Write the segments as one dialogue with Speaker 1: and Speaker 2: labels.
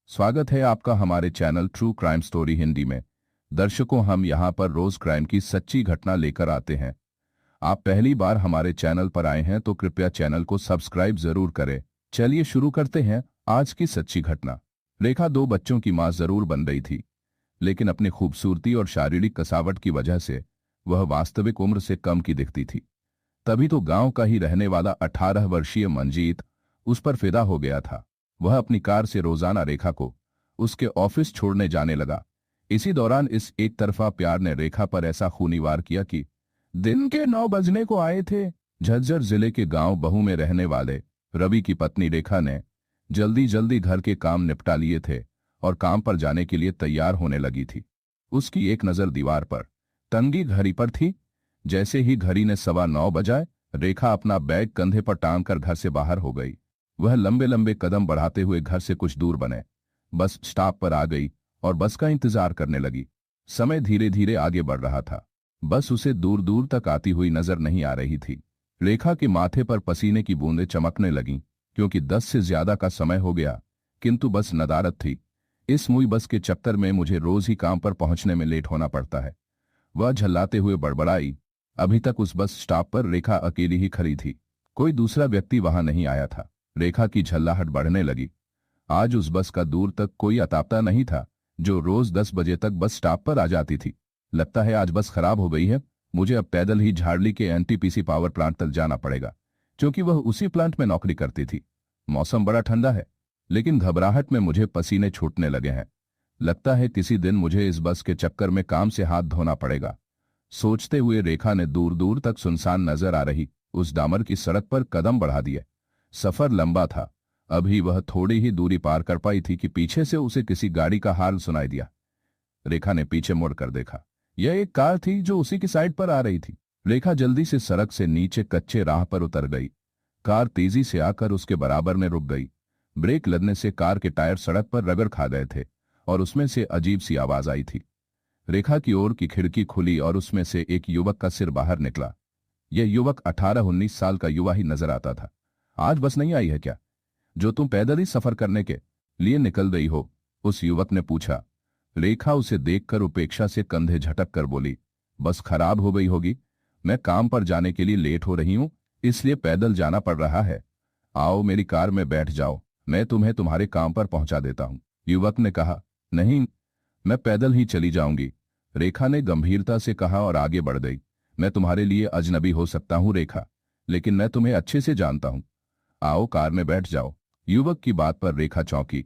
Speaker 1: स्वागत है आपका हमारे channel true crime story Hindi में। दर्शकों, हम यहां पर रोज क्राइम की सच्ची घटना लेकर आते हैं। आप पहली बार हमारे चैनल पर आए हैं तो कृपया चैनल को सब्सक्राइब जरूर करें। चलिए शुरू करते हैं आज की सच्ची घटना। रेखा 2 बच्चों की मां जरूर बन रही थी, लेकिन अपनी खूबसूरती और शारीरिक कसावट की वजह से वह वास्तविक उम्र से कम की दिखती थी। तभी तो गांव का ही रहने वाला 18 वर्षीय मंजीत उस पर फिदा हो गया था। वह अपनी कार से रोजाना रेखा को उसके ऑफिस छोड़ने जाने लगा। इसी दौरान इस एक तरफा प्यार ने रेखा पर ऐसा खूनी वार किया कि दिन के 9 बजने को आए थे। झज्जर जिले के गांव बहू में रहने वाले रवि की पत्नी रेखा ने जल्दी जल्दी घर के काम निपटा लिए थे और काम पर जाने के लिए तैयार होने लगी थी। उसकी एक नजर दीवार पर टंगी घड़ी पर थी। जैसे ही घड़ी ने 9:15 बजाए, रेखा अपना बैग कंधे पर टांग कर घर से बाहर हो गई। वह लंबे लंबे कदम बढ़ाते हुए घर से कुछ दूर बने बस स्टॉप पर आ गई और बस का इंतजार करने लगी। समय धीरे धीरे आगे बढ़ रहा था। बस उसे दूर दूर तक आती हुई नजर नहीं आ रही थी। रेखा के माथे पर पसीने की बूंदें चमकने लगीं, क्योंकि 10 से ज्यादा का समय हो गया, किंतु बस नदारद थी। इस मुई बस के चक्कर में मुझे रोज ही काम पर पहुंचने में लेट होना पड़ता है, वह झल्लाते हुए बड़बड़ाई। अभी तक उस बस स्टॉप पर रेखा अकेली ही खड़ी थी। कोई दूसरा व्यक्ति वहां नहीं आया था। रेखा की झल्लाहट बढ़ने लगी। आज उस बस का दूर तक कोई अतापता नहीं था, जो रोज 10 बजे तक बस स्टॉप पर आ जाती थी। लगता है आज बस खराब हो गई है। मुझे अब पैदल ही झाड़ली के एनटीपीसी पावर प्लांट तक जाना पड़ेगा, क्योंकि वह उसी प्लांट में नौकरी करती थी। मौसम बड़ा ठंडा है, लेकिन घबराहट में मुझे पसीने छूटने लगे हैं। लगता है किसी दिन मुझे इस बस के चक्कर में काम से हाथ धोना पड़ेगा। सोचते हुए रेखा ने दूर दूर तक सुनसान नजर आ रही उस डामर की सड़क पर कदम बढ़ा दिए। सफर लंबा था। अभी वह थोड़ी ही दूरी पार कर पाई थी कि पीछे से उसे किसी गाड़ी का हॉर्न सुनाई दिया। रेखा ने पीछे मुड़कर देखा। यह एक कार थी जो उसी की साइड पर आ रही थी। रेखा जल्दी से सड़क से नीचे कच्चे राह पर उतर गई। कार तेजी से आकर उसके बराबर में रुक गई। ब्रेक लगने से कार के टायर सड़क पर रगड़ खा गए थे और उसमें से अजीब सी आवाज आई थी। रेखा की ओर की खिड़की खुली और उसमें से एक युवक का सिर बाहर निकला। यह युवक 18-19 साल का युवा ही नजर आता था। आज बस नहीं आई है क्या, जो तुम पैदल ही सफर करने के लिए निकल गई हो? उस युवक ने पूछा। रेखा उसे देखकर उपेक्षा से कंधे झटक कर बोली, बस खराब हो गई होगी। मैं काम पर जाने के लिए लेट हो रही हूं, इसलिए पैदल जाना पड़ रहा है। आओ मेरी कार में बैठ जाओ, मैं तुम्हें तुम्हारे काम पर पहुंचा देता हूं। युवक ने कहा। नहीं, मैं पैदल ही चली जाऊंगी, रेखा ने गंभीरता से कहा और आगे बढ़ गई। मैं तुम्हारे लिए अजनबी हो सकता हूं रेखा, लेकिन मैं तुम्हें अच्छे से जानता हूं। आओ कार में बैठ जाओ। युवक की बात पर रेखा चौंकी।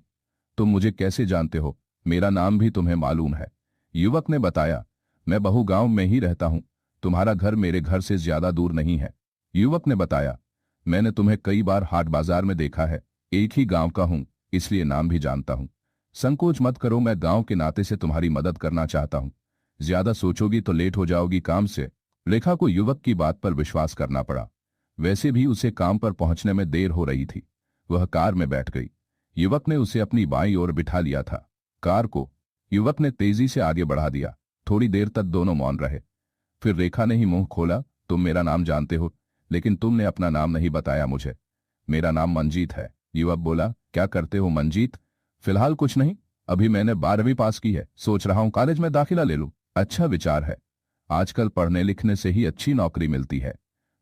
Speaker 1: तुम मुझे कैसे जानते हो? मेरा नाम भी तुम्हें मालूम है, युवक ने बताया। मैं बहू गांव में ही रहता हूं, तुम्हारा घर मेरे घर से ज्यादा दूर नहीं है, युवक ने बताया। मैंने तुम्हें कई बार हाट बाजार में देखा है, एक ही गांव का हूं, इसलिए नाम भी जानता हूं। संकोच मत करो, मैं गांव के नाते से तुम्हारी मदद करना चाहता हूं। ज्यादा सोचोगी तो लेट हो जाओगी काम से। रेखा को युवक की बात पर विश्वास करना पड़ा। वैसे भी उसे काम पर पहुंचने में देर हो रही थी। वह कार में बैठ गई। युवक ने उसे अपनी बाईं ओर बिठा लिया था। कार को युवक ने तेजी से आगे बढ़ा दिया। थोड़ी देर तक दोनों मौन रहे। फिर रेखा ने ही मुंह खोला। तुम मेरा नाम जानते हो, लेकिन तुमने अपना नाम नहीं बताया मुझे। मेरा नाम मंजीत है, युवक बोला। क्या करते हो मंजीत? फिलहाल कुछ नहीं, अभी मैंने 12वीं पास की है, सोच रहा हूं कॉलेज में दाखिला ले लूं। अच्छा विचार है, आजकल पढ़ने लिखने से ही अच्छी नौकरी मिलती है।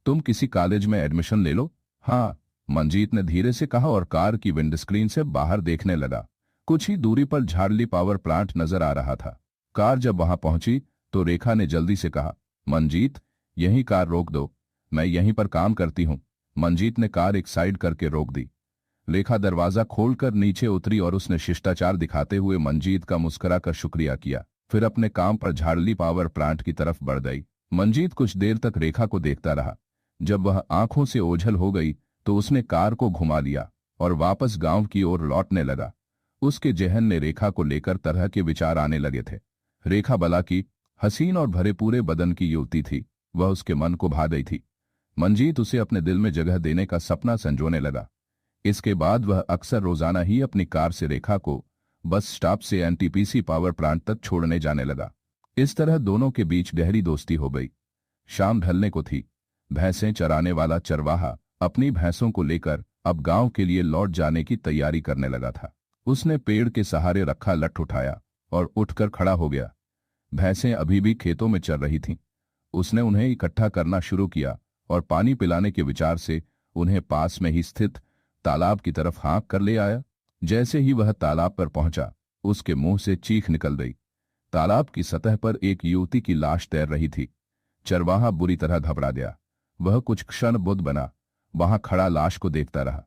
Speaker 1: तुम किसी कॉलेज में एडमिशन ले लो। हाँ, मंजीत ने धीरे से कहा और कार की विंडस्क्रीन से बाहर देखने लगा। कुछ ही दूरी पर झाड़ली पावर प्लांट नजर आ रहा था। कार जब वहां पहुंची तो रेखा ने जल्दी से कहा, मंजीत यहीं कार रोक दो, मैं यहीं पर काम करती हूं। मंजीत ने कार एक साइड करके रोक दी। रेखा दरवाजा खोलकर नीचे उतरी और उसने शिष्टाचार दिखाते हुए मंजीत का मुस्कुराकर शुक्रिया किया। फिर अपने काम पर झाड़ली पावर प्लांट की तरफ बढ़ गई। मंजीत कुछ देर तक रेखा को देखता रहा। जब वह आंखों से ओझल हो गई तो उसने कार को घुमा लिया और वापस गांव की ओर लौटने लगा। उसके जहन में रेखा को लेकर तरह के विचार आने लगे थे। रेखा बला की हसीन और भरे पूरे बदन की युवती थी। वह उसके मन को भा गई थी। मंजीत उसे अपने दिल में जगह देने का सपना संजोने लगा। इसके बाद वह अक्सर रोजाना ही अपनी कार से रेखा को बस स्टॉप से एनटीपीसी पावर प्लांट तक छोड़ने जाने लगा। इस तरह दोनों के बीच गहरी दोस्ती हो गई। शाम ढलने को थी। भैंसें चराने वाला चरवाहा अपनी भैंसों को लेकर अब गांव के लिए लौट जाने की तैयारी करने लगा था। उसने पेड़ के सहारे रखा लठ उठाया और उठकर खड़ा हो गया। भैंसें अभी भी खेतों में चर रही थीं। उसने उन्हें इकट्ठा करना शुरू किया और पानी पिलाने के विचार से उन्हें पास में ही स्थित तालाब की तरफ हाँक कर ले आया। जैसे ही वह तालाब पर पहुंचा, उसके मुंह से चीख निकल गई। तालाब की सतह पर एक युवती की लाश तैर रही थी। चरवाहा बुरी तरह घबरा गया। वह कुछ क्षण बुद्ध बना वहां खड़ा लाश को देखता रहा,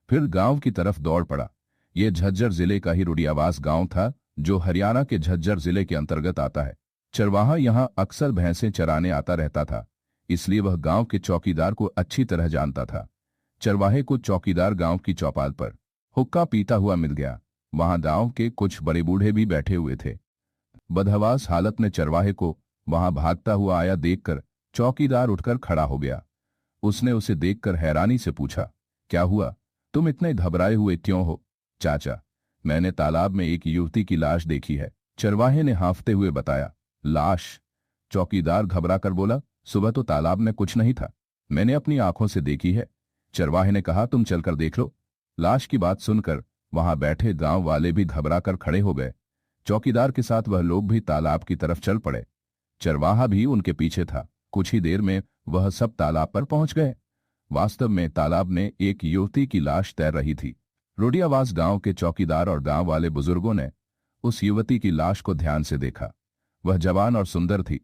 Speaker 1: फिर गांव की तरफ दौड़ पड़ा। यह झज्जर जिले का ही रुडियावास गांव था, जो हरियाणा के झज्जर जिले के अंतर्गत आता है। चरवाहा यहां अक्सर भैंसें चराने आता रहता था, इसलिए वह गांव के चौकीदार को अच्छी तरह जानता था। चरवाहे को चौकीदार गांव की चौपाल पर हुक्का पीता हुआ मिल गया। वहां गांव के कुछ बड़े बूढ़े भी बैठे हुए थे। बदहवास हालत में चरवाहे को वहां भागता हुआ आया देखकर चौकीदार उठकर खड़ा हो गया। उसने उसे देखकर हैरानी से पूछा, क्या हुआ? तुम इतने घबराए हुए क्यों हो? चाचा, मैंने तालाब में एक युवती की लाश देखी है, चरवाहे ने हाँफते हुए बताया। लाश? चौकीदार घबरा कर बोला, सुबह तो तालाब में कुछ नहीं था, मैंने अपनी आंखों से देखी है। चरवाहे ने कहा, तुम चलकर देख लो। लाश की बात सुनकर वहां बैठे गांव वाले भी घबरा कर खड़े हो गए। चौकीदार के साथ वह लोग भी तालाब की तरफ चल पड़े। चरवाहा भी उनके पीछे था। कुछ ही देर में वह सब तालाब पर पहुंच गए। वास्तव में तालाब में एक युवती की लाश तैर रही थी। रुडियावास गांव के चौकीदार और गांव वाले बुजुर्गों ने उस युवती की लाश को ध्यान से देखा। वह जवान और सुंदर थी।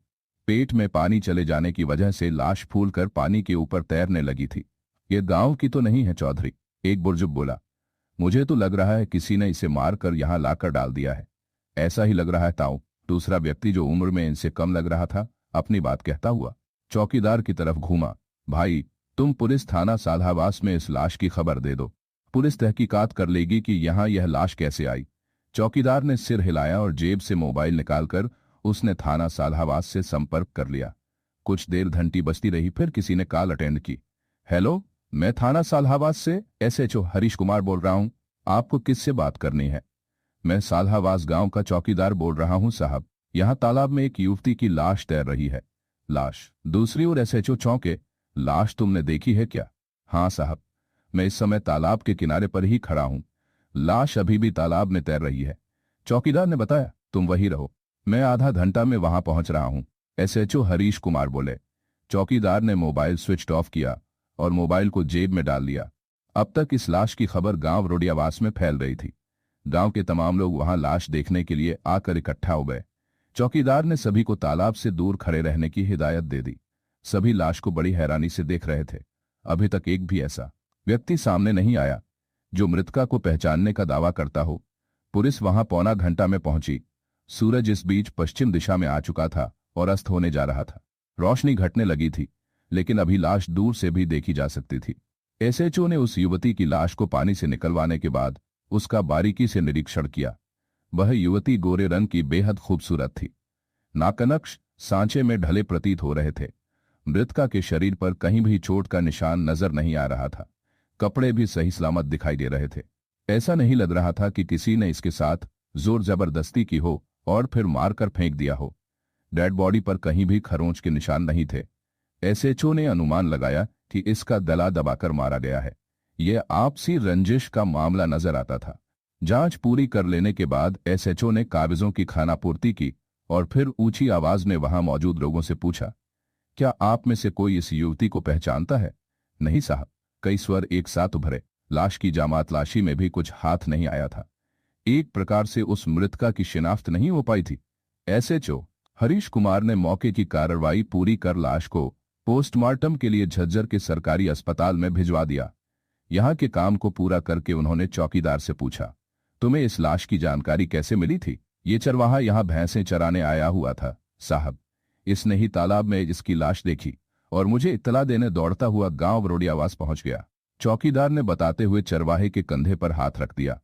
Speaker 1: पेट में पानी चले जाने की वजह से लाश फूलकर पानी के ऊपर तैरने लगी थी। ये गांव की तो नहीं है चौधरी, एक बुजुर्ग बोला। मुझे तो लग रहा है किसी ने इसे मारकर यहां लाकर डाल दिया है। ऐसा ही लग रहा है ताऊ, दूसरा व्यक्ति जो उम्र में इनसे कम लग रहा था अपनी बात कहता हुआ चौकीदार की तरफ घूमा। भाई, तुम पुलिस थाना साल्हावास में इस लाश की खबर दे दो। पुलिस तहकीकात कर लेगी कि यहां यह लाश कैसे आई। चौकीदार ने सिर हिलाया और जेब से मोबाइल निकालकर उसने थाना साल्हावास से संपर्क कर लिया। कुछ देर घंटी बजती रही, फिर किसी ने कॉल अटेंड की। हेलो, मैं थाना साल्हावास से SHO हरीश कुमार बोल रहा हूं। आपको किससे बात करनी है? मैं साल्हावास गांव का चौकीदार बोल रहा हूं साहब। यहां तालाब में एक युवती की लाश तैर रही है। लाश? दूसरी ओर SHO चौंके। लाश तुमने देखी है क्या? हाँ साहब, मैं इस समय तालाब के किनारे पर ही खड़ा हूं। लाश अभी भी तालाब में तैर रही है। चौकीदार ने बताया। तुम वहीं रहो, मैं आधा घंटा में वहां पहुंच रहा हूं, SHO हरीश कुमार बोले। चौकीदार ने मोबाइल स्विच ऑफ किया और मोबाइल को जेब में डाल लिया। अब तक इस लाश की खबर गांव रुडियावास में फैल रही थी। गांव के तमाम लोग वहां लाश देखने के लिए आकर इकट्ठा हो गए। चौकीदार ने सभी को तालाब से दूर खड़े रहने की हिदायत दे दी। सभी लाश को बड़ी हैरानी से देख रहे थे। अभी तक एक भी ऐसा व्यक्ति सामने नहीं आया जो मृतका को पहचानने का दावा करता हो। पुलिस वहां पौना घंटा में पहुंची। सूरज इस बीच पश्चिम दिशा में आ चुका था और अस्त होने जा रहा था। रोशनी घटने लगी थी, लेकिन अभी लाश दूर से भी देखी जा सकती थी। SHO ने उस युवती की लाश को पानी से निकलवाने के बाद उसका बारीकी से निरीक्षण किया। वह युवती गोरे रंग की बेहद खूबसूरत थी। नाकनक्श सांचे में ढले प्रतीत हो रहे थे। मृतका के शरीर पर कहीं भी चोट का निशान नजर नहीं आ रहा था। कपड़े भी सही सलामत दिखाई दे रहे थे। ऐसा नहीं लग रहा था कि किसी ने इसके साथ जोर जबरदस्ती की हो और फिर मारकर फेंक दिया हो। डेड बॉडी पर कहीं भी खरोंच के निशान नहीं थे। SHO ने अनुमान लगाया कि इसका गला दबाकर मारा गया है। यह आपसी रंजिश का मामला नजर आता था। जांच पूरी कर लेने के बाद SHO ने कागजों की खानापूर्ति की और फिर ऊंची आवाज में वहां मौजूद लोगों से पूछा, क्या आप में से कोई इस युवती को पहचानता है? नहीं साहब, कई स्वर एक साथ उभरे। लाश की जामात लाशी में भी कुछ हाथ नहीं आया था। एक प्रकार से उस मृतका की शिनाख्त नहीं हो पाई थी। SHO हरीश कुमार ने मौके की कार्रवाई पूरी कर लाश को पोस्टमार्टम के लिए झज्जर के सरकारी अस्पताल में भिजवा दिया। यहां के काम को पूरा करके उन्होंने चौकीदार से पूछा, तुम्हें इस लाश की जानकारी कैसे मिली थी? ये चरवाहा यहां भैंसें चराने आया हुआ था साहब। इसने ही तालाब में इसकी लाश देखी और मुझे इत्तला देने दौड़ता हुआ गांव रुडियावास पहुंच गया। चौकीदार ने बताते हुए चरवाहे के कंधे पर हाथ रख दिया।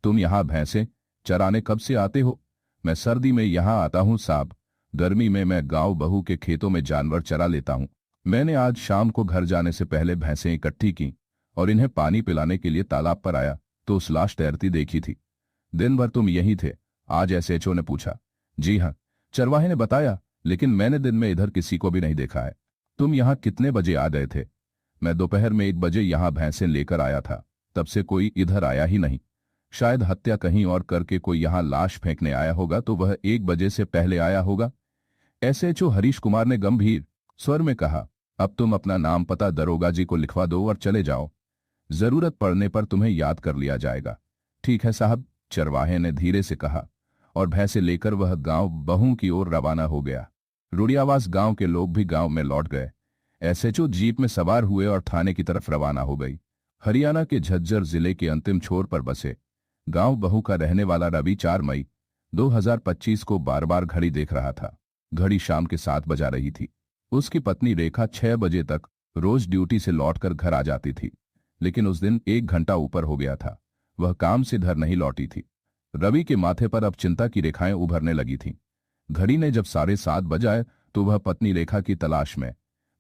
Speaker 1: तुम यहां भैंसें चराने कब से आते हो? मैं सर्दी में यहां आता हूं साहब। गर्मी में मैं गांव बहू के खेतों में जानवर चरा लेता हूं। मैंने आज शाम को घर जाने से पहले भैंसें इकट्ठी की और इन्हें पानी पिलाने के लिए तालाब पर आया तो उस लाश तैरती देखी थी। दिन भर तुम यहीं थे? आज SHO ने पूछा। जी हाँ, चरवाहे ने बताया, लेकिन मैंने दिन में इधर किसी को भी नहीं देखा है। तुम यहाँ कितने बजे आ गए थे? मैं दोपहर में 1 बजे यहाँ भैंसें लेकर आया था, तब से कोई इधर आया ही नहीं। शायद हत्या कहीं और करके कोई यहाँ लाश फेंकने आया होगा, तो वह 1 बजे से पहले आया होगा। एसएचओ हरीश कुमार ने गंभीर स्वर में कहा, अब तुम अपना नाम पता दरोगा जी को लिखवा दो और चले जाओ। जरूरत पड़ने पर तुम्हें याद कर लिया जाएगा। ठीक है साहब, चरवाहे ने धीरे से कहा, और भैंसे लेकर वह गांव बहू की ओर रवाना हो गया। रुड़ियावास गांव के लोग भी गांव में लौट गए। एसएचओ जीप में सवार हुए और थाने की तरफ रवाना हो गई। हरियाणा के झज्जर जिले के अंतिम छोर पर बसे गांव बहू का रहने वाला रवि 4 मई 2025 को बार बार घड़ी देख रहा था। घड़ी शाम के 7 बजा रही थी। उसकी पत्नी रेखा 6 बजे तक रोज ड्यूटी से लौटकर घर आ जाती थी, लेकिन उस दिन 1 घंटा ऊपर हो गया था। वह काम से घर नहीं लौटी थी। रवि के माथे पर अब चिंता की रेखाएं उभरने लगी थीं। घड़ी ने जब 7:30 बजाए तो वह पत्नी रेखा की तलाश में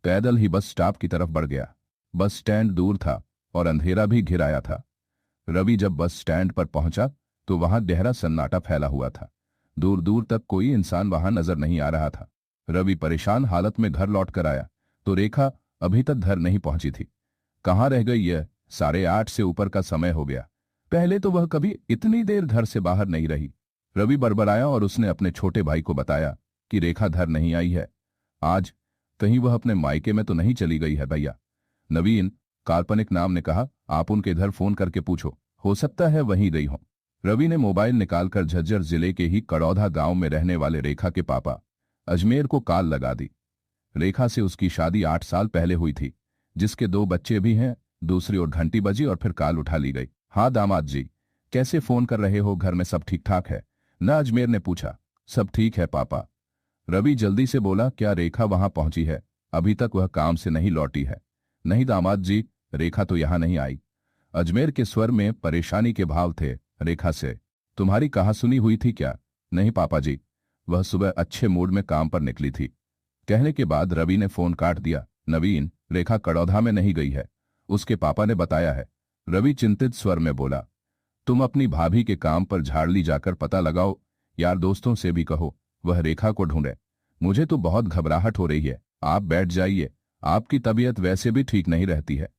Speaker 1: पैदल ही बस स्टॉप की तरफ बढ़ गया। बस स्टैंड दूर था और अंधेरा भी घिर आया था। रवि जब बस स्टैंड पर पहुंचा तो वहां गहरा सन्नाटा फैला हुआ था। दूर दूर तक कोई इंसान वहां नजर नहीं आ रहा था। रवि परेशान हालत में घर लौट कर आया तो रेखा अभी तक घर नहीं पहुंची थी। कहाँ रह गई यह? 8:30 से ऊपर का समय हो गया। पहले तो वह कभी इतनी देर घर से बाहर नहीं रही। रवि बड़बड़ाया और उसने अपने छोटे भाई को बताया कि रेखा घर नहीं आई है। आज कहीं वह अपने मायके में तो नहीं चली गई है भैया? नवीन, काल्पनिक नाम ने कहा, आप उनके घर फोन करके पूछो, हो सकता है वहीं गई हो। रवि ने मोबाइल निकालकर झज्जर जिले के ही कड़ौधा गांव में रहने वाले रेखा के पापा अजमेर को कॉल लगा दी। रेखा से उसकी शादी 8 साल पहले हुई थी, जिसके 2 बच्चे भी हैं। दूसरी ओर घंटी बजी और फिर कॉल उठा ली गई। हाँ दामाद जी, कैसे फोन कर रहे हो? घर में सब ठीक ठाक है न? अजमेर ने पूछा। सब ठीक है पापा। रवि जल्दी से बोला, क्या रेखा वहां पहुंची है? अभी तक वह काम से नहीं लौटी है। नहीं दामाद जी, रेखा तो यहां नहीं आई। अजमेर के स्वर में परेशानी के भाव थे। रेखा से तुम्हारी कहासुनी हुई थी क्या? नहीं पापा जी, वह सुबह अच्छे मूड में काम पर निकली थी। कहने के बाद रवि ने फोन काट दिया। नवीन, रेखा कड़ौधा में नहीं गई है, उसके पापा ने बताया है। रवि चिंतित स्वर में बोला, तुम अपनी भाभी के काम पर झाड़ली जाकर पता लगाओ। यार दोस्तों से भी कहो वह रेखा को ढूंढे। मुझे तो बहुत घबराहट हो रही है। आप बैठ जाइए, आपकी तबीयत वैसे भी ठीक नहीं रहती है।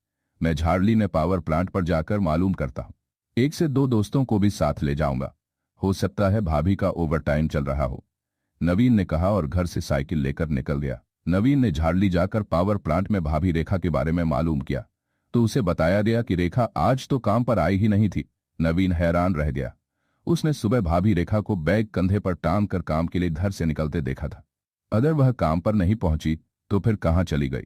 Speaker 1: मैं झाड़ली में पावर प्लांट पर जाकर मालूम करता हूं। 1 से 2 दोस्तों को भी साथ ले जाऊंगा। हो सकता है भाभी का ओवरटाइम चल रहा हो, नवीन ने कहा और घर से साइकिल लेकर निकल गया। नवीन ने झाड़ली जाकर पावर प्लांट में भाभी रेखा के बारे में मालूम किया तो उसे बताया गया कि रेखा आज तो काम पर आई ही नहीं थी। नवीन हैरान रह गया। उसने सुबह भाभी रेखा को बैग कंधे पर टांग कर काम के लिए घर से निकलते देखा था। अगर वह काम पर नहीं पहुंची तो फिर कहां चली गई?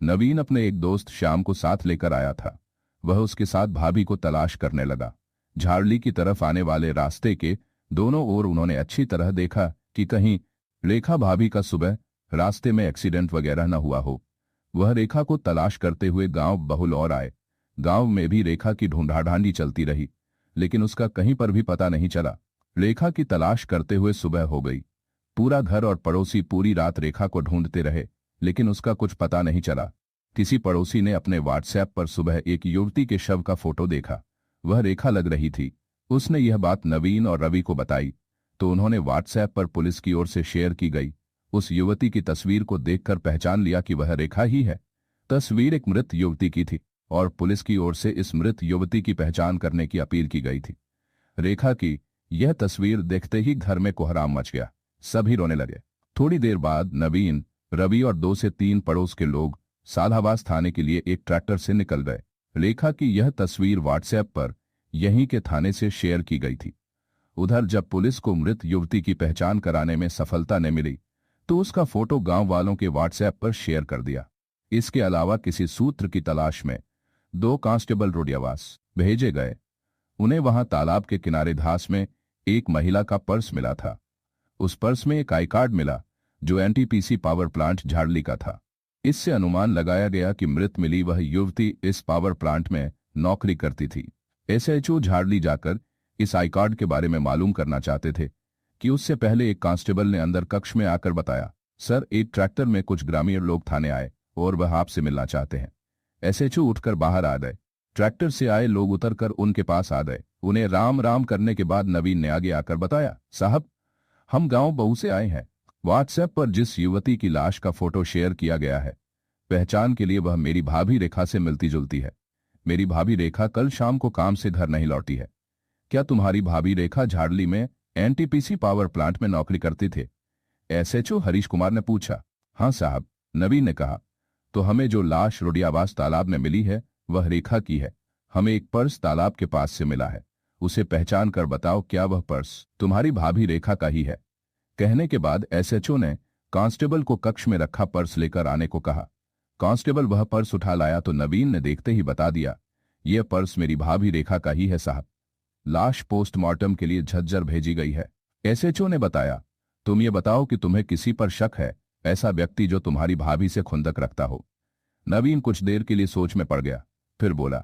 Speaker 1: नवीन अपने एक दोस्त श्याम को साथ लेकर आया था। वह उसके साथ भाभी को तलाश करने लगा। झाड़ली की तरफ आने वाले रास्ते के दोनों ओर उन्होंने अच्छी तरह देखा कि कहीं रेखा भाभी का सुबह रास्ते में एक्सीडेंट वगैरह न हुआ हो। वह रेखा को तलाश करते हुए गांव बहुल और आए। गांव में भी रेखा की ढूंढाढांडी चलती रही, लेकिन उसका कहीं पर भी पता नहीं चला। रेखा की तलाश करते हुए सुबह हो गई। पूरा घर और पड़ोसी पूरी रात रेखा को ढूंढते रहे, लेकिन उसका कुछ पता नहीं चला। किसी पड़ोसी ने अपने व्हाट्सएप पर सुबह एक युवती के शव का फोटो देखा। वह रेखा लग रही थी। उसने यह बात नवीन और रवि को बताई तो उन्होंने व्हाट्सएप पर पुलिस की ओर से शेयर की गई उस युवती की तस्वीर को देखकर पहचान लिया कि वह रेखा ही है। तस्वीर एक मृत युवती की थी और पुलिस की ओर से इस मृत युवती की पहचान करने की अपील की गई थी। रेखा की यह तस्वीर देखते ही घर में कोहराम मच गया। सभी रोने लगे। थोड़ी देर बाद नवीन, रवि और 2 से 3 पड़ोस के लोग सालावास थाने के लिए एक ट्रैक्टर से निकल गए। रेखा की यह तस्वीर व्हाट्सएप पर यहीं के थाने से शेयर की गई थी। उधर जब पुलिस को मृत युवती की पहचान कराने में सफलता न मिली तो उसका फोटो गांव वालों के व्हाट्सएप पर शेयर कर दिया। इसके अलावा किसी सूत्र की तलाश में 2 कांस्टेबल रुड़ियावास भेजे गए। उन्हें वहां तालाब के किनारे घास में एक महिला का पर्स मिला था। उस पर्स में एक आई कार्ड मिला जो एनटीपीसी पावर प्लांट झाड़ली का था। इससे अनुमान लगाया गया कि मृत मिली वह युवती इस पावर प्लांट में नौकरी करती थी। एसएचओ झाड़ली जाकर इस आई कार्ड के बारे में मालूम करना चाहते थे कि उससे पहले एक कांस्टेबल ने अंदर कक्ष में आकर बताया, सर एक ट्रैक्टर में कुछ ग्रामीण लोग थाने आए और वह आपसे मिलना चाहते हैं। एसएचओ उठकर बाहर आ गए। ट्रैक्टर से आए लोग उतरकर उनके पास आ गए। उन्हें राम राम करने के बाद नवीन ने आगे आकर बताया, साहब हम गांव बहू से आए हैं। व्हाट्सएप पर जिस युवती की लाश का फोटो शेयर किया गया है, पहचान के लिए वह मेरी भाभी रेखा से मिलती जुलती है। मेरी भाभी रेखा कल शाम को काम से घर नहीं लौटी है। क्या तुम्हारी भाभी रेखा झाड़ली में एनटीपीसी पावर प्लांट में नौकरी करती थे? एसएचओ हरीश कुमार ने पूछा। हाँ साहब, नवीन ने कहा। तो हमें जो लाश रोडियावास तालाब में मिली है वह रेखा की है। हमें एक पर्स तालाब के पास से मिला है, उसे पहचान कर बताओ क्या वह पर्स तुम्हारी भाभी रेखा का ही है? कहने के बाद एसएचओ ने कांस्टेबल को कक्ष में रखा पर्स लेकर आने को कहा। कांस्टेबल वह पर्स उठा लाया तो नवीन ने देखते ही बता दिया, यह पर्स मेरी भाभी रेखा का ही है साहब। लाश पोस्टमार्टम के लिए झज्जर भेजी गई है। एसएचओ ने बताया। तुम ये बताओ कि तुम्हें किसी पर शक है, ऐसा व्यक्ति जो तुम्हारी भाभी से खुंदक रखता हो? नवीन कुछ देर के लिए सोच में पड़ गया, फिर बोला,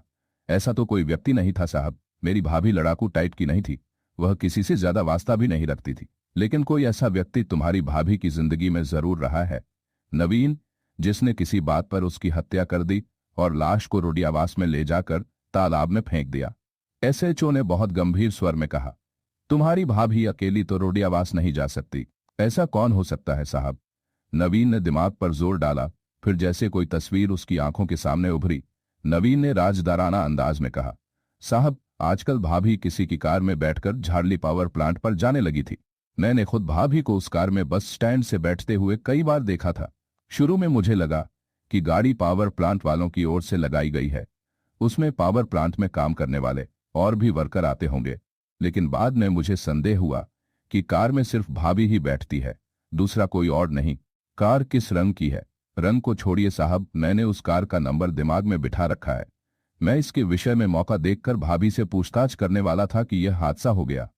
Speaker 1: ऐसा तो कोई व्यक्ति नहीं था साहब। मेरी भाभी लड़ाकू टाइप की नहीं थी, वह किसी से ज्यादा वास्ता भी नहीं रखती थी। लेकिन कोई ऐसा व्यक्ति तुम्हारी भाभी की जिंदगी में जरूर रहा है नवीन, जिसने किसी बात पर उसकी हत्या कर दी और लाश को रोडियावास में ले जाकर तालाब में फेंक दिया। एसएचओ ने बहुत गंभीर स्वर में कहा। तुम्हारी भाभी अकेली तो रोडियावास नहीं जा सकती। ऐसा कौन हो सकता है साहब? नवीन ने दिमाग पर जोर डाला, फिर जैसे कोई तस्वीर उसकी आंखों के सामने उभरी। नवीन ने राजदाराना अंदाज में कहा, साहब आजकल भाभी किसी की कार में बैठकर झाड़ली पावर प्लांट पर जाने लगी थी। मैंने खुद भाभी को उस कार में बस स्टैंड से बैठते हुए कई बार देखा था। शुरू में मुझे लगा कि गाड़ी पावर प्लांट वालों की ओर से लगाई गई है, उसमें पावर प्लांट में काम करने वाले और भी वर्कर आते होंगे। लेकिन बाद में मुझे संदेह हुआ कि कार में सिर्फ भाभी ही बैठती है, दूसरा कोई और नहीं। कार किस रंग की है? रंग को छोड़िए साहब, मैंने उस कार का नंबर दिमाग में बिठा रखा है। मैं इसके विषय में मौका देखकर भाभी से पूछताछ करने वाला था कि यह हादसा हो गया।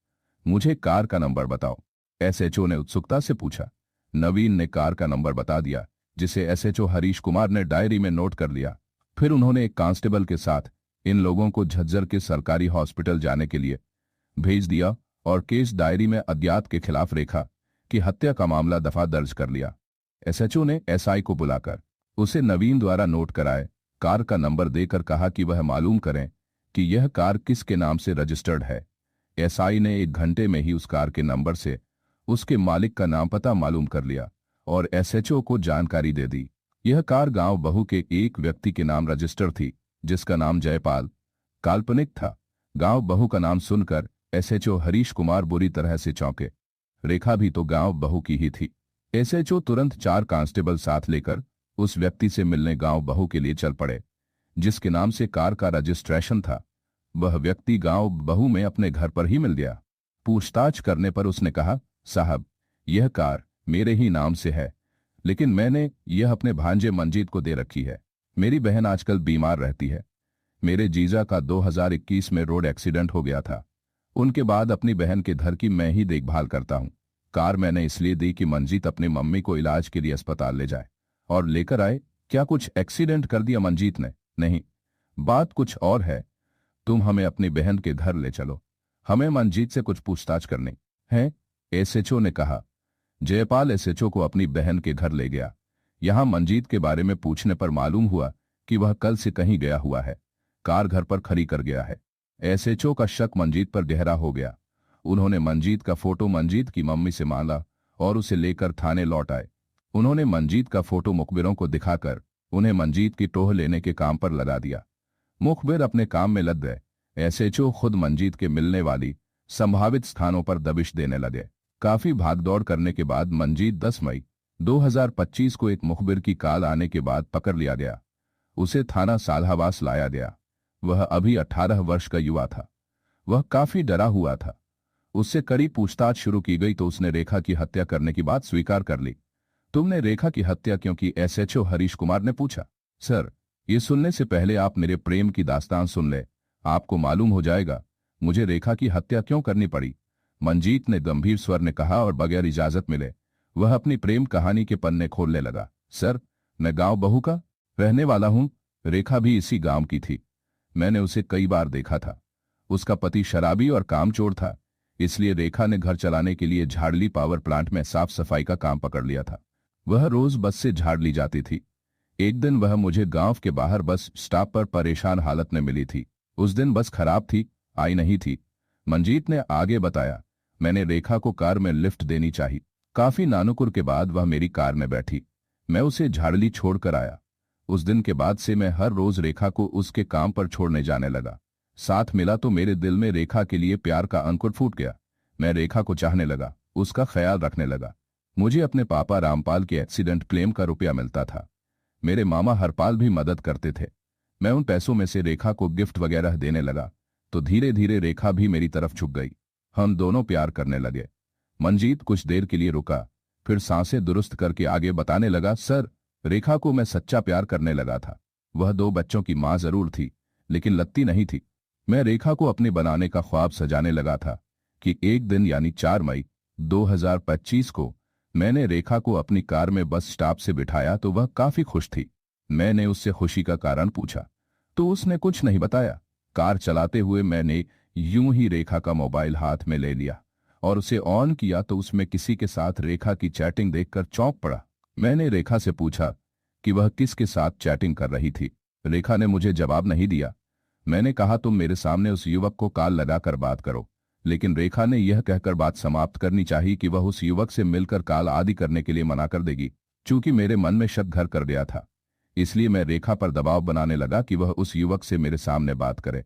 Speaker 1: मुझे कार का नंबर बताओ, एसएचओ ने उत्सुकता से पूछा। नवीन ने कार का नंबर बता दिया, जिसे एसएचओ हरीश कुमार ने डायरी में नोट कर लिया। फिर उन्होंने एक कांस्टेबल के साथ इन लोगों को झज्जर के सरकारी हॉस्पिटल जाने के लिए भेज दिया और केस डायरी में अज्ञात के खिलाफ रेखा की हत्या का मामला दफा दर्ज कर लिया। एसएचओ ने एसआई को बुलाकर उसे नवीन द्वारा नोट कराए कार का नंबर देकर कहा कि वह मालूम करें कि यह कार किसके नाम से रजिस्टर्ड है। एसआई ने 1 घंटे में ही उस कार के नंबर से उसके मालिक का नाम पता मालूम कर लिया और एसएचओ को जानकारी दे दी। यह कार गांव बहू के एक व्यक्ति के नाम रजिस्टर थी, जिसका नाम जयपाल काल्पनिक था। गांव बहू का नाम सुनकर एसएचओ हरीश कुमार बुरी तरह से चौंके। रेखा भी तो गांव बहू की ही थी। एसएचओ तुरंत 4 कांस्टेबल साथ लेकर उस व्यक्ति से मिलने गांव बहू के लिए चल पड़े, जिसके नाम से कार का रजिस्ट्रेशन था। वह व्यक्ति गांव बहू में अपने घर पर ही मिल गया। पूछताछ करने पर उसने कहा, साहब यह कार मेरे ही नाम से है, लेकिन मैंने यह अपने भांजे मंजीत को दे रखी है। मेरी बहन आजकल बीमार रहती है। मेरे जीजा का 2021 में रोड एक्सीडेंट हो गया था। उनके बाद अपनी बहन के घर की मैं ही देखभाल करता हूं। कार मैंने इसलिए दी कि मंजीत अपनी मम्मी को इलाज के लिए अस्पताल ले जाए और लेकर आए। क्या कुछ एक्सीडेंट कर दिया मंजीत ने? नहीं, बात कुछ और है। तुम हमें अपनी बहन के घर ले चलो, हमें मंजीत से कुछ पूछताछ करनी है, एसएचओ ने कहा। जयपाल एसएचओ को अपनी बहन के घर ले गया। यहां मंजीत के बारे में पूछने पर मालूम हुआ कि वह कल से कहीं गया हुआ है, कार घर पर खड़ी कर गया है। एसएचओ का शक मंजीत पर गहरा हो गया। उन्होंने मंजीत का फोटो मंजीत की मम्मी से मांगा और उसे लेकर थाने लौट आए। उन्होंने मंजीत का फोटो मुखबिरों को दिखाकर उन्हें मंजीत की टोह लेने के काम पर लगा दिया। मुखबिर अपने काम में लग गए। एसएचओ खुद मंजीत के मिलने वाली संभावित स्थानों पर दबिश देने लगे। काफी भागदौड़ करने के बाद मंजीत 10 मई 2025 को एक मुखबिर की कॉल आने के बाद पकड़ लिया गया। उसे थाना साल्हावास लाया गया। वह अभी 18 वर्ष का युवा था। वह काफी डरा हुआ था। उससे कड़ी पूछताछ शुरू की गई तो उसने रेखा की हत्या करने की बात स्वीकार कर ली। तुमने रेखा की हत्या क्यों की? एसएचओ हरीश कुमार ने पूछा। सर, ये सुनने से पहले आप मेरे प्रेम की दास्तान सुन ले, आपको मालूम हो जाएगा मुझे रेखा की हत्या क्यों करनी पड़ी। मंजीत ने गंभीर स्वर में कहा और बगैर इजाजत मिले वह अपनी प्रेम कहानी के पन्ने खोलने लगा। सर, मैं गांव बहू का रहने वाला हूं। रेखा भी इसी गांव की थी। मैंने उसे कई बार देखा था। उसका पति शराबी और कामचोर था, इसलिए रेखा ने घर चलाने के लिए झाड़ली पावर प्लांट में साफ सफाई का काम पकड़ लिया था। वह रोज बस से झाड़ ली जाती थी। एक दिन वह मुझे गांव के बाहर बस स्टॉप पर परेशान हालत में मिली थी। उस दिन बस खराब थी, आई नहीं थी। मंजीत ने आगे बताया, मैंने रेखा को कार में लिफ्ट देनी चाहिए। काफी नानुकुर के बाद वह मेरी कार में बैठी। मैं उसे झाड़ली छोड़कर आया। उस दिन के बाद से मैं हर रोज रेखा को उसके काम पर छोड़ने जाने लगा। साथ मिला तो मेरे दिल में रेखा के लिए प्यार का अंकुर फूट गया। मैं रेखा को चाहने लगा, उसका ख्याल रखने लगा। मुझे अपने पापा रामपाल के एक्सीडेंट क्लेम का रुपया मिलता था। मेरे मामा हरपाल भी मदद करते थे। मैं उन पैसों में से रेखा को गिफ्ट वगैरह देने लगा तो धीरे धीरे रेखा भी मेरी तरफ झुक गई। हम दोनों प्यार करने लगे। मंजीत कुछ देर के लिए रुका, फिर सांसें दुरुस्त करके आगे बताने लगा, सर, रेखा को मैं सच्चा प्यार करने लगा था। वह 2 बच्चों की मां जरूर थी, लेकिन लगती नहीं थी। मैं रेखा को अपने बनाने का ख्वाब सजाने लगा था कि एक दिन यानी 4 मई 2025 को मैंने रेखा को अपनी कार में बस स्टॉप से बिठाया तो वह काफी खुश थी। मैंने उससे खुशी का कारण पूछा तो उसने कुछ नहीं बताया। कार चलाते हुए मैंने यूं ही रेखा का मोबाइल हाथ में ले लिया और उसे ऑन किया तो उसमें किसी के साथ रेखा की चैटिंग देखकर चौंक पड़ा। मैंने रेखा से पूछा कि वह किसके साथ चैटिंग कर रही थी। रेखा ने मुझे जवाब नहीं दिया। मैंने कहा, तुम मेरे सामने उस युवक को कॉल लगाकर बात करो, लेकिन रेखा ने यह कहकर बात समाप्त करनी चाहिए कि वह उस युवक से मिलकर कॉल आदि करने के लिए मना कर देगी। चूंकि मेरे मन में शक घर कर गया था, इसलिए मैं रेखा पर दबाव बनाने लगा कि वह उस युवक से मेरे सामने बात करे।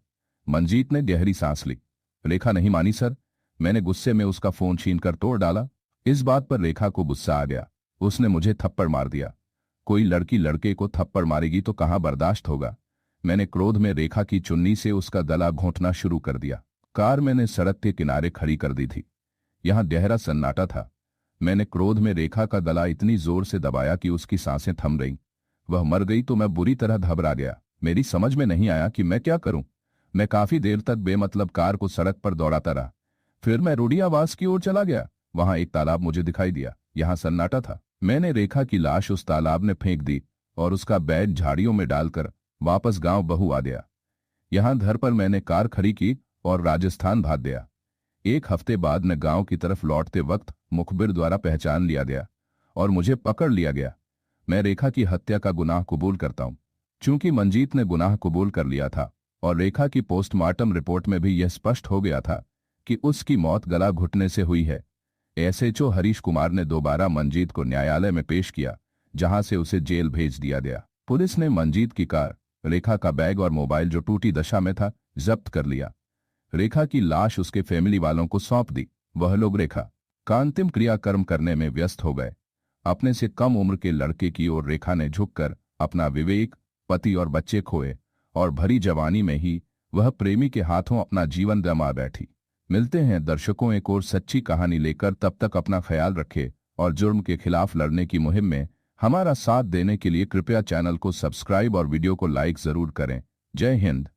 Speaker 1: मंजीत ने गहरी सांस ली। रेखा नहीं मानी सर। मैंने गुस्से में उसका फोन छीनकर तोड़ डाला। इस बात पर रेखा को गुस्सा आ गया। उसने मुझे थप्पड़ मार दिया। कोई लड़की लड़के को थप्पड़ मारेगी तो कहां बर्दाश्त होगा। मैंने क्रोध में रेखा की चुन्नी से उसका गला घोंटना शुरू कर दिया। कार मैंने सड़क के किनारे खड़ी कर दी थी। यहां गहरा सन्नाटा था। मैंने क्रोध में रेखा का गला इतनी जोर से दबाया कि उसकी सांसें थम गईं। वह मर गई तो मैं बुरी तरह घबरा गया। मेरी समझ में नहीं आया कि मैं क्या करूं। मैं काफी देर तक बेमतलब कार को सड़क पर दौड़ाता रहा। फिर मैं रोडी आवास की ओर चला गया। वहां एक तालाब मुझे दिखाई दिया। यहां सन्नाटा था। मैंने रेखा की लाश उस तालाब में फेंक दी और उसका बैग झाड़ियों में डालकर वापस गांव बहू आ गया। यहां घर पर मैंने कार खड़ी की और राजस्थान भाग गया। 1 हफ्ते बाद मैं गांव की तरफ लौटते वक्त मुखबिर द्वारा पहचान लिया गया और मुझे पकड़ लिया गया। मैं रेखा की हत्या का गुनाह कबूल करता हूं। चूंकि मंजीत ने गुनाह कबूल कर लिया था और रेखा की पोस्टमार्टम रिपोर्ट में भी यह स्पष्ट हो गया था कि उसकी मौत गला घुटने से हुई है, एसएचओ हरीश कुमार ने दोबारा मंजीत को न्यायालय में पेश किया, जहां से उसे जेल भेज दिया गया। पुलिस ने मंजीत की कार, रेखा का बैग और मोबाइल जो टूटी दशा में था, जब्त कर लिया। रेखा की लाश उसके फैमिली वालों को सौंप दी। वह लोग रेखा का अंतिम क्रियाकर्म करने में व्यस्त हो गए। अपने से कम उम्र के लड़के की ओर रेखा ने झुककर अपना विवेक, पति और बच्चे खोए और भरी जवानी में ही वह प्रेमी के हाथों अपना जीवन गंवा बैठी। मिलते हैं दर्शकों एक और सच्ची कहानी लेकर। तब तक अपना ख्याल रखें और जुर्म के खिलाफ लड़ने की मुहिम में हमारा साथ देने के लिए कृपया चैनल को सब्सक्राइब और वीडियो को लाइक जरूर करें। जय हिंद।